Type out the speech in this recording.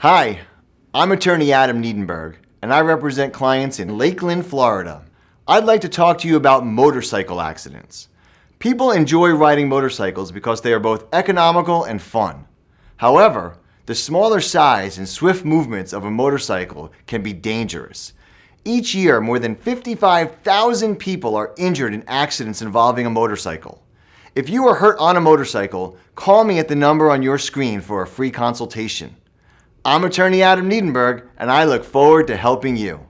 Hi, I'm attorney Adam Niedenberg, and I represent clients in Lakeland, Florida. I'd like to talk to you about motorcycle accidents. People enjoy riding motorcycles because they are both economical and fun. However, the smaller size and swift movements of a motorcycle can be dangerous. Each year, more than 55,000 people are injured in accidents involving a motorcycle. If you are hurt on a motorcycle, call me at the number on your screen for a free consultation. I'm attorney Adam Niedenberg, and I look forward to helping you.